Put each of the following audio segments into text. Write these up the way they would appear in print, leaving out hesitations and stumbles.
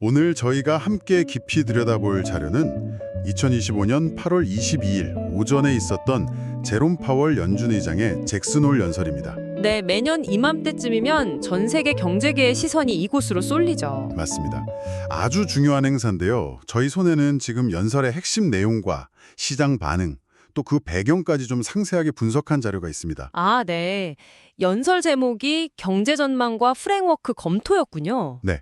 오늘 저희가 함께 깊이 들여다볼 자료는 2025년 8월 22일 오전에 있었던 제롬 파월 연준 의장의 잭슨 홀 연설입니다. 네, 매년 이맘때쯤이면 전 세계 경제계의 시선이 이곳으로 쏠리죠. 맞습니다. 아주 중요한 행사인데요. 저희 손에는 지금 연설의 핵심 내용과 시장 반응, 또 그 배경까지 좀 상세하게 분석한 자료가 있습니다. 아, 네. 연설 제목이 경제 전망과 프레임워크 검토였군요. 네.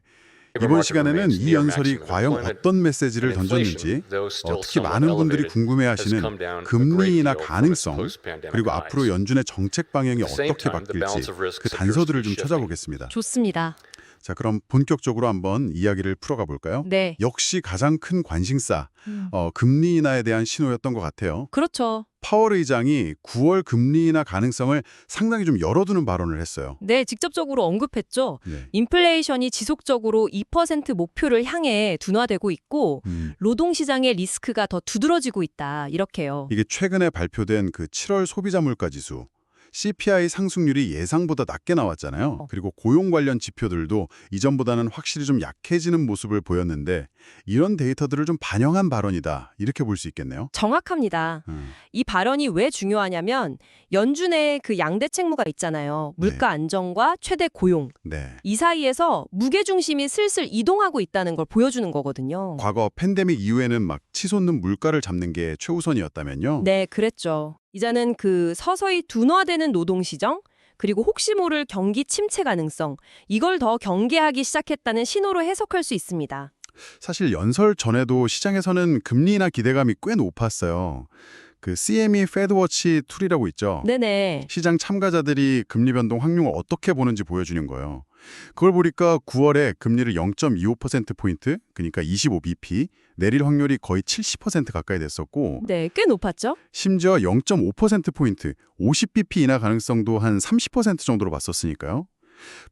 이번 시간에는 이 연설이 과연 어떤 메시지를 던졌는지, 특히 많은 분들이 궁금해하시는 금리 인하 가능성, 그리고 앞으로 연준의 정책 방향이 어떻게 바뀔지 그 단서들을 좀 찾아보겠습니다. 좋습니다. 자, 그럼 본격적으로 한번 이야기를 풀어가 볼까요? 네. 역시 가장 큰 관심사, 금리 인하에 대한 신호였던 것 같아요. 그렇죠. 파월 의장이 9월 금리 인하 가능성을 상당히 좀 열어두는 발언을 했어요. 네, 직접적으로 언급했죠. 네. 인플레이션이 지속적으로 2% 목표를 향해 둔화되고 있고 노동시장의 리스크가 더 두드러지고 있다. 이렇게요. 이게 최근에 발표된 그 7월 소비자 물가 지수, CPI 상승률이 예상보다 낮게 나왔잖아요. 그리고 고용 관련 지표들도 이전보다는 확실히 좀 약해지는 모습을 보였는데 이런 데이터들을 좀 반영한 발언이다. 이렇게 볼 수 있겠네요. 정확합니다. 이 발언이 왜 중요하냐면 연준의 그 양대 책무가 있잖아요. 물가 안정과 최대 고용. 네. 이 사이에서 무게중심이 슬슬 이동하고 있다는 걸 보여주는 거거든요. 과거 팬데믹 이후에는 막 치솟는 물가를 잡는 게 최우선이었다면요. 네, 그랬죠. 이제는 그 서서히 둔화되는 노동시장, 그리고 혹시 모를 경기 침체 가능성, 이걸 더 경계하기 시작했다는 신호로 해석할 수 있습니다. 사실 연설 전에도 시장에서는 금리 인하 기대감이 꽤 높았어요. 그 CME 페드워치 툴이라고 있죠. 네네. 시장 참가자들이 금리 변동 확률을 어떻게 보는지 보여주는 거예요. 그걸 보니까 9월에 금리를 0.25%포인트, 그러니까 25bp, 내릴 확률이 거의 70% 가까이 됐었고 네, 꽤 높았죠? 심지어 0.5%포인트, 50bp 인하 가능성도 한 30% 정도로 봤었으니까요.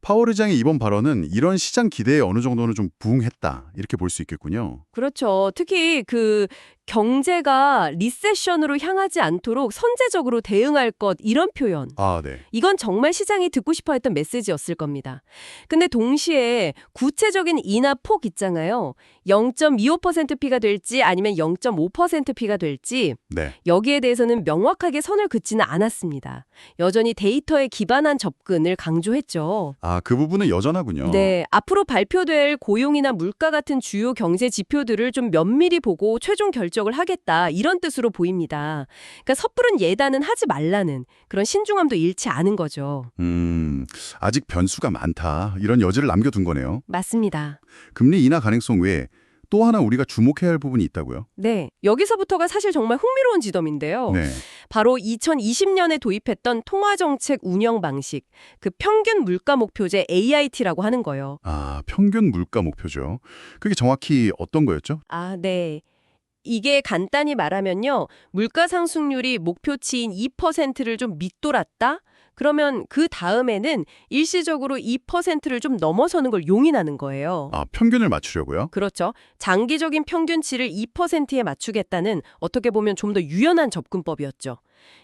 파월 의장의 이번 발언은 이런 시장 기대에 어느 정도는 좀 부응했다, 이렇게 볼 수 있겠군요. 그렇죠. 특히 그 경제가 리세션으로 향하지 않도록 선제적으로 대응할 것 이런 표현. 아, 네. 이건 정말 시장이 듣고 싶어 했던 메시지였을 겁니다. 근데 동시에 구체적인 인하 폭 있잖아요. 0.25%P가 될지 아니면 0.5%P가 될지 네. 여기에 대해서는 명확하게 선을 긋지는 않았습니다. 여전히 데이터에 기반한 접근을 강조했죠. 아, 그 부분은 여전하군요. 네, 앞으로 발표될 고용이나 물가 같은 주요 경제 지표들을 좀 면밀히 보고 최종 결정을 하겠다 이런 뜻으로 보입니다. 그러니까 섣부른 예단은 하지 말라는 그런 신중함도 잃지 않은 거죠. 아직 변수가 많다, 이런 여지를 남겨둔 거네요. 맞습니다. 금리 인하 가능성 외에 또 하나 우리가 주목해야 할 부분이 있다고요? 네, 여기서부터가 사실 정말 흥미로운 지점인데요. 네. 바로 2020년에 도입했던 통화정책 운영 방식, 그 평균 물가 목표제 AIT라고 하는 거예요. 아, 평균 물가 목표죠. 그게 정확히 어떤 거였죠? 아, 네. 이게 간단히 말하면요. 물가 상승률이 목표치인 2%를 좀 밑돌았다? 그러면 그 다음에는 일시적으로 2%를 좀 넘어서는 걸 용인하는 거예요. 아, 평균을 맞추려고요? 그렇죠. 장기적인 평균치를 2%에 맞추겠다는 어떻게 보면 좀 더 유연한 접근법이었죠.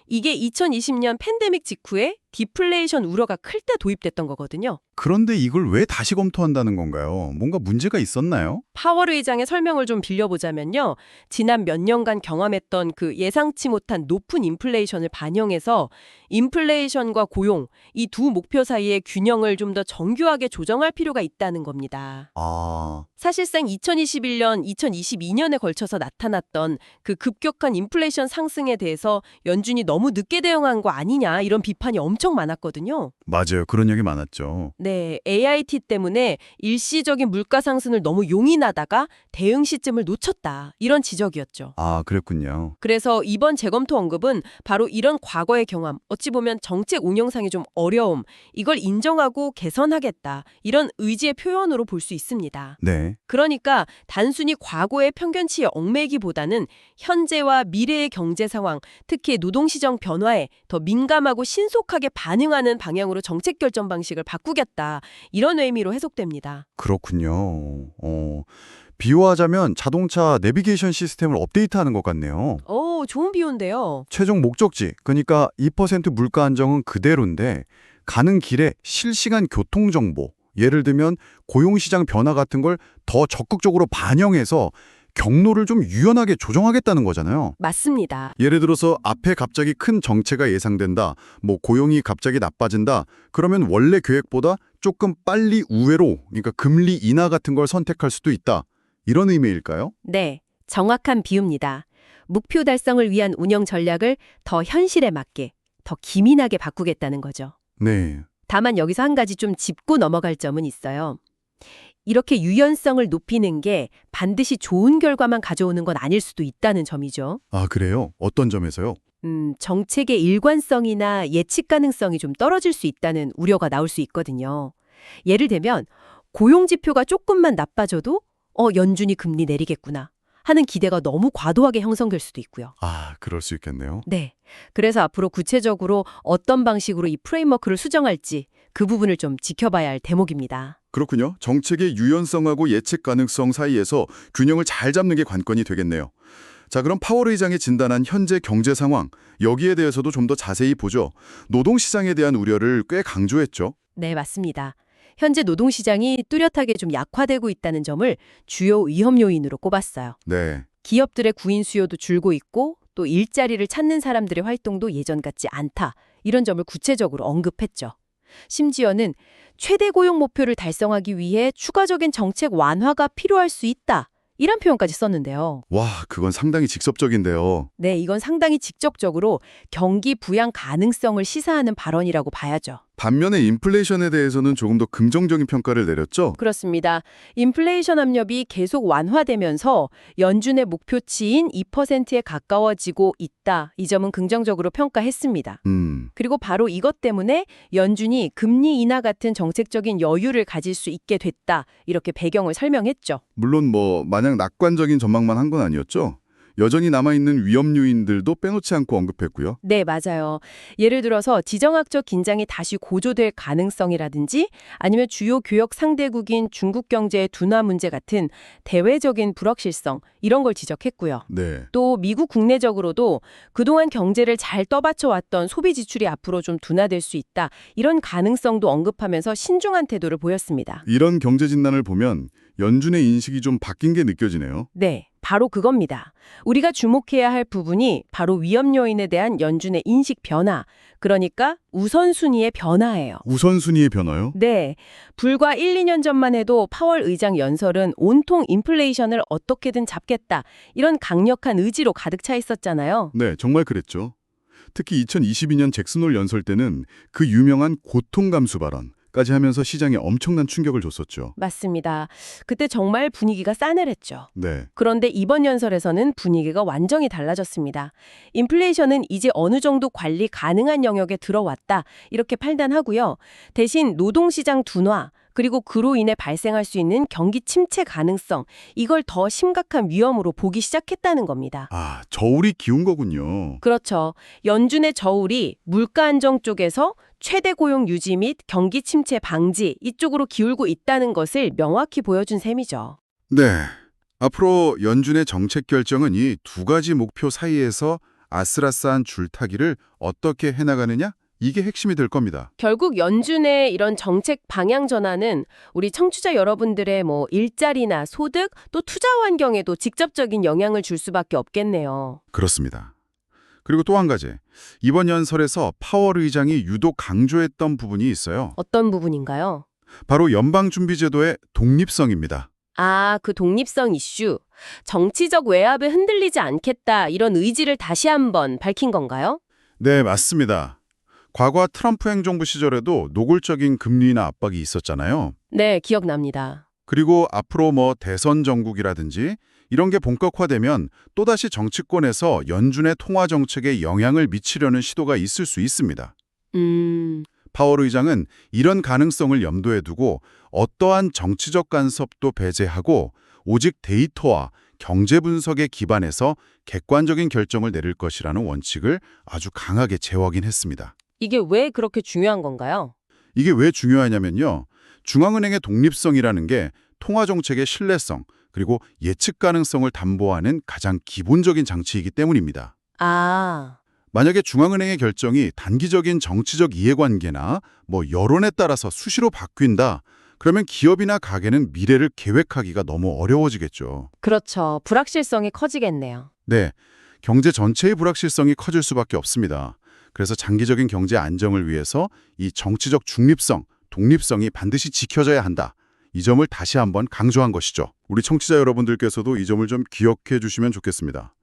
이게 2020년 팬데믹 직후에 디플레이션 우려가 클 때 도입됐던 거거든요. 그런데 이걸 왜 다시 검토한다는 건가요? 뭔가 문제가 있었나요? 파월 의장의 설명을 좀 빌려보자면요. 지난 몇 년간 경험했던 그 예상치 못한 높은 인플레이션을 반영해서 인플레이션과 고용, 이 두 목표 사이의 균형을 좀 더 정교하게 조정할 필요가 있다는 겁니다. 아, 사실상 2021년, 2022년에 걸쳐서 나타났던 그 급격한 인플레이션 상승에 대해서 연준이 너무 늦게 대응한 거 아니냐 이런 비판이 엄청 많았거든요. 맞아요. 그런 얘기 많았죠. 네, AIT 때문에 일시적인 물가 상승을 너무 용인하다가 대응 시점을 놓쳤다. 이런 지적이었죠. 아, 그랬군요. 그래서 이번 재검토 언급은 바로 이런 과거의 경험, 어찌 보면 정책 운영상의 좀 어려움, 이걸 인정하고 개선하겠다. 이런 의지의 표현으로 볼 수 있습니다. 네. 그러니까 단순히 과거의 평균치에 얽매기보다는 현재와 미래의 경제 상황, 특히 노동시장 변화에 더 민감하고 신속하게 반응하는 방향으로 정책 결정 방식을 바꾸겠다. 이런 의미로 해석됩니다. 그렇군요. 비유하자면 자동차 내비게이션 시스템을 업데이트하는 것 같네요. 좋은 비유인데요. 최종 목적지, 그러니까 2% 물가 안정은 그대로인데 가는 길에 실시간 교통정보, 예를 들면 고용시장 변화 같은 걸 더 적극적으로 반영해서 경로를 좀 유연하게 조정하겠다는 거잖아요. 맞습니다. 예를 들어서 앞에 갑자기 큰 정체가 예상된다, 뭐 고용이 갑자기 나빠진다, 그러면 원래 계획보다 조금 빨리 우회로, 그러니까 금리 인하 같은 걸 선택할 수도 있다. 이런 의미일까요? 네, 정확한 비유입니다. 목표 달성을 위한 운영 전략을 더 현실에 맞게, 더 기민하게 바꾸겠다는 거죠. 네. 다만 여기서 한 가지 좀 짚고 넘어갈 점은 있어요. 이렇게 유연성을 높이는 게 반드시 좋은 결과만 가져오는 건 아닐 수도 있다는 점이죠. 아, 그래요? 어떤 점에서요? 정책의 일관성이나 예측 가능성이 좀 떨어질 수 있다는 우려가 나올 수 있거든요. 예를 들면 고용 지표가 조금만 나빠져도 연준이 금리 내리겠구나 하는 기대가 너무 과도하게 형성될 수도 있고요. 아, 그럴 수 있겠네요. 네. 그래서 앞으로 구체적으로 어떤 방식으로 이 프레임워크를 수정할지 그 부분을 좀 지켜봐야 할 대목입니다. 그렇군요. 정책의 유연성하고 예측 가능성 사이에서 균형을 잘 잡는 게 관건이 되겠네요. 자, 그럼 파월 의장이 진단한 현재 경제 상황, 여기에 대해서도 좀 더 자세히 보죠. 노동시장에 대한 우려를 꽤 강조했죠. 네, 맞습니다. 현재 노동시장이 뚜렷하게 좀 약화되고 있다는 점을 주요 위험 요인으로 꼽았어요. 네. 기업들의 구인 수요도 줄고 있고 또 일자리를 찾는 사람들의 활동도 예전 같지 않다. 이런 점을 구체적으로 언급했죠. 심지어는 최대 고용 목표를 달성하기 위해 추가적인 정책 완화가 필요할 수 있다. 이런 표현까지 썼는데요. 와, 그건 상당히 직접적인데요. 네, 이건 상당히 직접적으로 경기 부양 가능성을 시사하는 발언이라고 봐야죠. 반면에 인플레이션에 대해서는 조금 더 긍정적인 평가를 내렸죠. 그렇습니다. 인플레이션 압력이 계속 완화되면서 연준의 목표치인 2%에 가까워지고 있다. 이 점은 긍정적으로 평가했습니다. 그리고 바로 이것 때문에 연준이 금리 인하 같은 정책적인 여유를 가질 수 있게 됐다. 이렇게 배경을 설명했죠. 물론 뭐 마냥 낙관적인 전망만 한 건 아니었죠. 여전히 남아있는 위험 요인들도 빼놓지 않고 언급했고요. 네, 맞아요. 예를 들어서 지정학적 긴장이 다시 고조될 가능성이라든지 아니면 주요 교역 상대국인 중국 경제의 둔화 문제 같은 대외적인 불확실성 이런 걸 지적했고요. 네. 또 미국 국내적으로도 그동안 경제를 잘 떠받쳐왔던 소비 지출이 앞으로 좀 둔화될 수 있다. 이런 가능성도 언급하면서 신중한 태도를 보였습니다. 이런 경제 진단을 보면 연준의 인식이 좀 바뀐 게 느껴지네요. 네, 바로 그겁니다. 우리가 주목해야 할 부분이 바로 위험 요인에 대한 연준의 인식 변화, 그러니까 우선순위의 변화예요. 우선순위의 변화요? 네, 불과 1, 2년 전만 해도 파월 의장 연설은 온통 인플레이션을 어떻게든 잡겠다, 이런 강력한 의지로 가득 차 있었잖아요. 네, 정말 그랬죠. 특히 2022년 잭슨홀 연설 때는 그 유명한 고통 감수 발언까지 하면서 시장에 엄청난 충격을 줬었죠. 맞습니다. 그때 정말 분위기가 싸늘했죠. 네. 그런데 이번 연설에서는 분위기가 완전히 달라졌습니다. 인플레이션은 이제 어느 정도 관리 가능한 영역에 들어왔다. 이렇게 판단하고요. 대신 노동시장 둔화, 그리고 그로 인해 발생할 수 있는 경기 침체 가능성, 이걸 더 심각한 위험으로 보기 시작했다는 겁니다. 아, 저울이 기운 거군요. 그렇죠. 연준의 저울이 물가 안정 쪽에서 최대 고용 유지 및 경기 침체 방지 이쪽으로 기울고 있다는 것을 명확히 보여준 셈이죠. 네. 앞으로 연준의 정책 결정은 이 두 가지 목표 사이에서 아슬아슬한 줄타기를 어떻게 해나가느냐? 이게 핵심이 될 겁니다. 결국 연준의 이런 정책 방향 전환은 우리 청취자 여러분들의 일자리나 소득 또 투자 환경에도 직접적인 영향을 줄 수밖에 없겠네요. 그렇습니다. 그리고 또 한 가지. 이번 연설에서 파월 의장이 유독 강조했던 부분이 있어요. 어떤 부분인가요? 바로 연방준비제도의 독립성입니다. 아, 그 독립성 이슈. 정치적 외압에 흔들리지 않겠다 이런 의지를 다시 한번 밝힌 건가요? 네, 맞습니다. 과거 트럼프 행정부 시절에도 노골적인 금리 인하 압박이 있었잖아요. 네, 기억납니다. 그리고 앞으로 대선 정국이라든지 이런 게 본격화되면 또다시 정치권에서 연준의 통화 정책에 영향을 미치려는 시도가 있을 수 있습니다. 파월 의장은 이런 가능성을 염두에 두고 어떠한 정치적 간섭도 배제하고 오직 데이터와 경제 분석에 기반해서 객관적인 결정을 내릴 것이라는 원칙을 아주 강하게 재확인했습니다. 이게 왜 그렇게 중요한 건가요? 이게 왜 중요하냐면요. 중앙은행의 독립성이라는 게 통화정책의 신뢰성 그리고 예측 가능성을 담보하는 가장 기본적인 장치이기 때문입니다. 아, 만약에 중앙은행의 결정이 단기적인 정치적 이해관계나 여론에 따라서 수시로 바뀐다. 그러면 기업이나 가게는 미래를 계획하기가 너무 어려워지겠죠. 그렇죠. 불확실성이 커지겠네요. 네, 경제 전체의 불확실성이 커질 수밖에 없습니다. 그래서 장기적인 경제 안정을 위해서 이 정치적 중립성, 독립성이 반드시 지켜져야 한다. 이 점을 다시 한번 강조한 것이죠. 우리 청취자 여러분들께서도 이 점을 좀 기억해 주시면 좋겠습니다.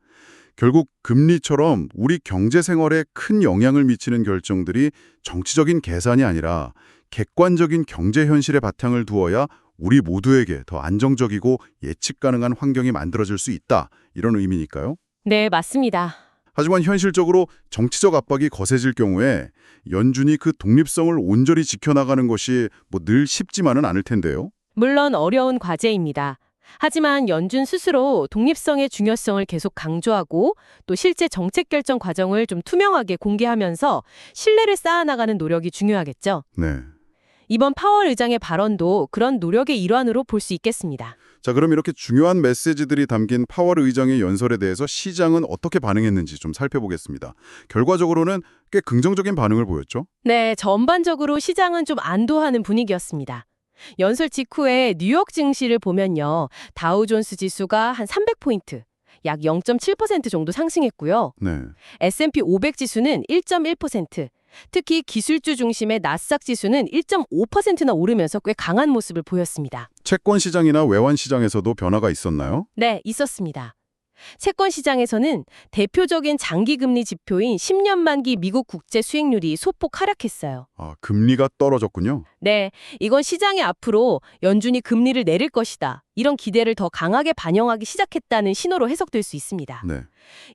결국 금리처럼 우리 경제 생활에 큰 영향을 미치는 결정들이 정치적인 계산이 아니라 객관적인 경제 현실의 바탕을 두어야 우리 모두에게 더 안정적이고 예측 가능한 환경이 만들어질 수 있다. 이런 의미니까요. 네, 맞습니다. 하지만 현실적으로 정치적 압박이 거세질 경우에 연준이 그 독립성을 온전히 지켜나가는 것이 뭐 늘 쉽지만은 않을 텐데요. 물론 어려운 과제입니다. 하지만 연준 스스로 독립성의 중요성을 계속 강조하고 또 실제 정책 결정 과정을 좀 투명하게 공개하면서 신뢰를 쌓아나가는 노력이 중요하겠죠. 네. 이번 파월 의장의 발언도 그런 노력의 일환으로 볼 수 있겠습니다. 자, 그럼 이렇게 중요한 메시지들이 담긴 파월 의장의 연설에 대해서 시장은 어떻게 반응했는지 좀 살펴보겠습니다. 결과적으로는 꽤 긍정적인 반응을 보였죠? 네, 전반적으로 시장은 좀 안도하는 분위기였습니다. 연설 직후에 뉴욕 증시를 보면요. 다우존스 지수가 한 300포인트, 약 0.7% 정도 상승했고요. 네. S&P 500 지수는 1.1%, 특히 기술주 중심의 나스닥 지수는 1.5%나 오르면서 꽤 강한 모습을 보였습니다. 채권 시장이나 외환 시장에서도 변화가 있었나요? 네, 있었습니다. 채권 시장에서는 대표적인 장기금리 지표인 10년 만기 미국 국채 수익률이 소폭 하락했어요. 아, 금리가 떨어졌군요. 네, 이건 시장이 앞으로 연준이 금리를 내릴 것이다. 이런 기대를 더 강하게 반영하기 시작했다는 신호로 해석될 수 있습니다. 네.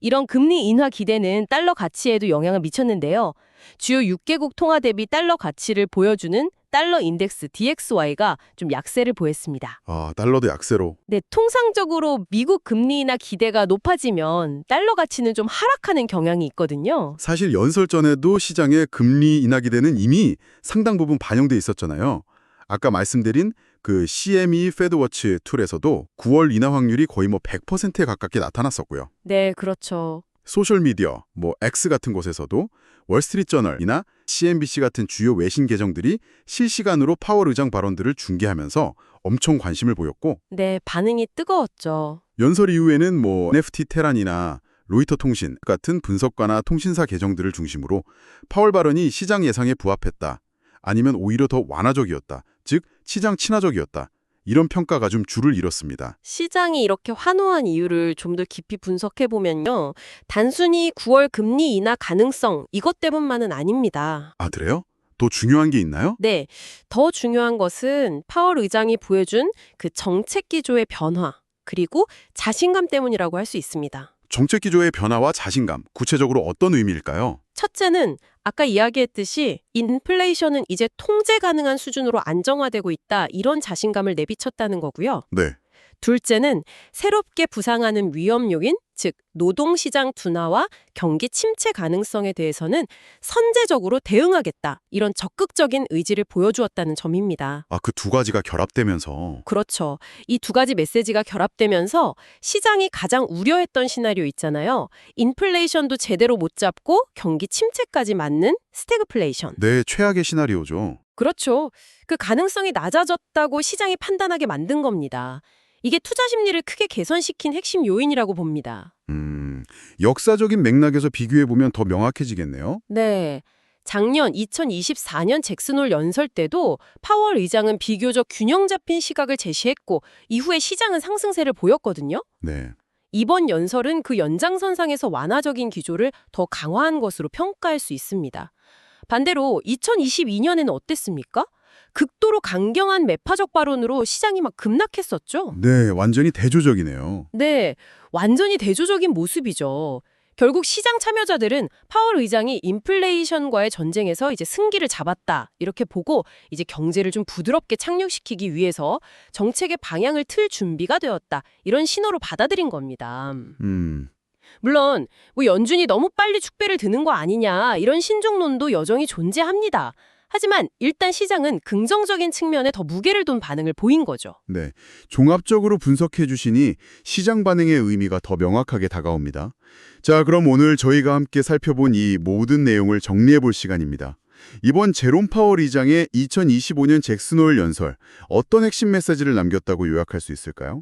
이런 금리 인하 기대는 달러 가치에도 영향을 미쳤는데요. 주요 6개국 통화 대비 달러 가치를 보여주는 달러 인덱스 DXY가 좀 약세를 보였습니다. 아, 달러도 약세로. 네, 통상적으로 미국 금리 인하 기대가 높아지면 달러 가치는 좀 하락하는 경향이 있거든요. 사실 연설 전에도 시장의 금리 인하 기대는 이미 상당 부분 반영돼 있었잖아요. 아까 말씀드린 그 CME 패드워치 툴에서도 9월 인하 확률이 거의 뭐 100%에 가깝게 나타났었고요. 네, 그렇죠. 소셜미디어, 뭐 X 같은 곳에서도 월스트리트저널이나 CNBC 같은 주요 외신 계정들이 실시간으로 파월 의장 발언들을 중계하면서 엄청 관심을 보였고 네, 반응이 뜨거웠죠. 연설 이후에는 뭐 NFT 테란이나 로이터 통신 같은 분석가나 통신사 계정들을 중심으로 파월 발언이 시장 예상에 부합했다. 아니면 오히려 더 완화적이었다. 즉 시장 친화적이었다. 이런 평가가 좀 줄을 이뤘습니다. 시장이 이렇게 환호한 이유를 좀 더 깊이 분석해보면요. 단순히 9월 금리 인하 가능성 이것 때문만은 아닙니다. 아, 그래요? 더 중요한 게 있나요? 네, 더 중요한 것은 파월 의장이 보여준 그 정책 기조의 변화 그리고 자신감 때문이라고 할 수 있습니다. 정책 기조의 변화와 자신감, 구체적으로 어떤 의미일까요? 첫째는 아까 이야기했듯이 인플레이션은 이제 통제 가능한 수준으로 안정화되고 있다 이런 자신감을 내비쳤다는 거고요. 네. 둘째는 새롭게 부상하는 위험 요인, 즉 노동시장 둔화와 경기 침체 가능성에 대해서는 선제적으로 대응하겠다. 이런 적극적인 의지를 보여주었다는 점입니다. 아, 그 두 가지가 결합되면서. 그렇죠. 이 두 가지 메시지가 결합되면서 시장이 가장 우려했던 시나리오 있잖아요. 인플레이션도 제대로 못 잡고 경기 침체까지 맞는 스태그플레이션. 네, 최악의 시나리오죠. 그렇죠. 그 가능성이 낮아졌다고 시장이 판단하게 만든 겁니다. 이게 투자 심리를 크게 개선시킨 핵심 요인이라고 봅니다. 역사적인 맥락에서 비교해보면 더 명확해지겠네요. 네. 작년 2024년 잭슨홀 연설 때도 파월 의장은 비교적 균형 잡힌 시각을 제시했고 이후에 시장은 상승세를 보였거든요. 네. 이번 연설은 그 연장선상에서 완화적인 기조를 더 강화한 것으로 평가할 수 있습니다. 반대로 2022년에는 어땠습니까? 극도로 강경한 매파적 발언으로 시장이 막 급락했었죠. 네, 완전히 대조적이네요. 네, 완전히 대조적인 모습이죠. 결국 시장 참여자들은 파월 의장이 인플레이션과의 전쟁에서 이제 승기를 잡았다 이렇게 보고 이제 경제를 좀 부드럽게 착륙시키기 위해서 정책의 방향을 틀 준비가 되었다 이런 신호로 받아들인 겁니다. 물론 뭐 연준이 너무 빨리 축배를 드는 거 아니냐 이런 신중론도 여전히 존재합니다. 하지만 일단 시장은 긍정적인 측면에 더 무게를 둔 반응을 보인 거죠. 네, 종합적으로 분석해 주시니 시장 반응의 의미가 더 명확하게 다가옵니다. 자, 그럼 오늘 저희가 함께 살펴본 이 모든 내용을 정리해 볼 시간입니다. 이번 제롬 파월 의장의 2025년 잭슨홀 연설, 어떤 핵심 메시지를 남겼다고 요약할 수 있을까요?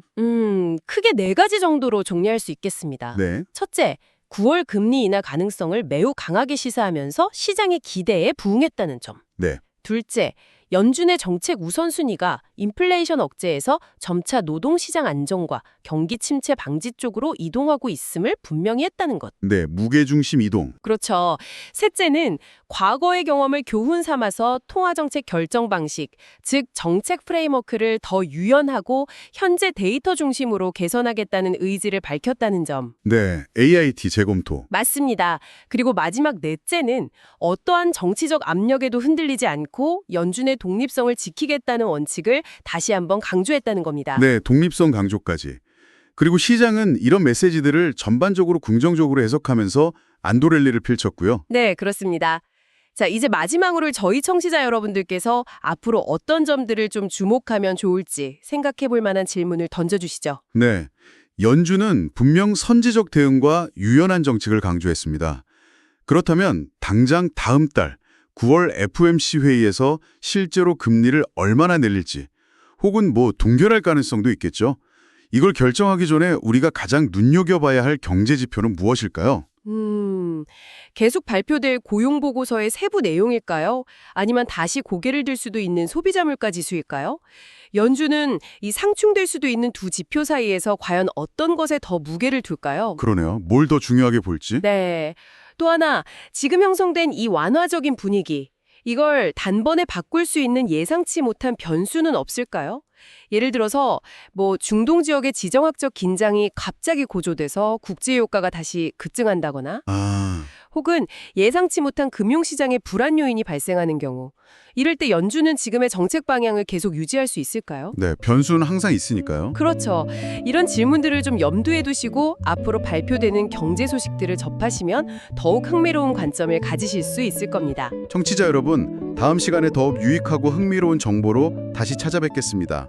크게 네 가지 정도로 정리할 수 있겠습니다. 네. 첫째, 9월 금리 인하 가능성을 매우 강하게 시사하면서 시장의 기대에 부응했다는 점. 네. 둘째, 연준의 정책 우선순위가 인플레이션 억제에서 점차 노동시장 안정과 경기 침체 방지 쪽으로 이동하고 있음을 분명히 했다는 것. 네, 무게중심 이동. 그렇죠. 셋째는 과거의 경험을 교훈 삼아서 통화정책 결정 방식, 즉 정책 프레임워크를 더 유연하고 현재 데이터 중심으로 개선하겠다는 의지를 밝혔다는 점. 네, AIT 재검토. 맞습니다. 그리고 마지막 넷째는 어떠한 정치적 압력에도 흔들리지 않고 연준의 독립성을 지키겠다는 원칙을 다시 한번 강조했다는 겁니다. 네, 독립성 강조까지. 그리고 시장은 이런 메시지들을 전반적으로 긍정적으로 해석하면서 안도랠리를 펼쳤고요. 네, 그렇습니다. 자, 이제 마지막으로 저희 청취자 여러분들께서 앞으로 어떤 점들을 좀 주목하면 좋을지 생각해 볼 만한 질문을 던져주시죠. 네, 연준은 분명 선제적 대응과 유연한 정책을 강조했습니다. 그렇다면 당장 다음 달 9월 FOMC 회의에서 실제로 금리를 얼마나 내릴지 혹은 동결할 가능성도 있겠죠. 이걸 결정하기 전에 우리가 가장 눈여겨봐야 할 경제 지표는 무엇일까요? 계속 발표될 고용보고서의 세부 내용일까요? 아니면 다시 고개를 들 수도 있는 소비자 물가 지수일까요? 연준은 이 상충될 수도 있는 두 지표 사이에서 과연 어떤 것에 더 무게를 둘까요? 그러네요. 뭘 더 중요하게 볼지. 네. 또 하나, 지금 형성된 이 완화적인 분위기, 이걸 단번에 바꿀 수 있는 예상치 못한 변수는 없을까요? 예를 들어서 중동 지역의 지정학적 긴장이 갑자기 고조돼서 국제 효과가 다시 급증한다거나 혹은 예상치 못한 금융시장의 불안 요인이 발생하는 경우 이럴 때 연준은 지금의 정책 방향을 계속 유지할 수 있을까요? 네, 변수는 항상 있으니까요. 그렇죠. 이런 질문들을 좀 염두에 두시고 앞으로 발표되는 경제 소식들을 접하시면 더욱 흥미로운 관점을 가지실 수 있을 겁니다. 청취자 여러분, 다음 시간에 더욱 유익하고 흥미로운 정보로 다시 찾아뵙겠습니다.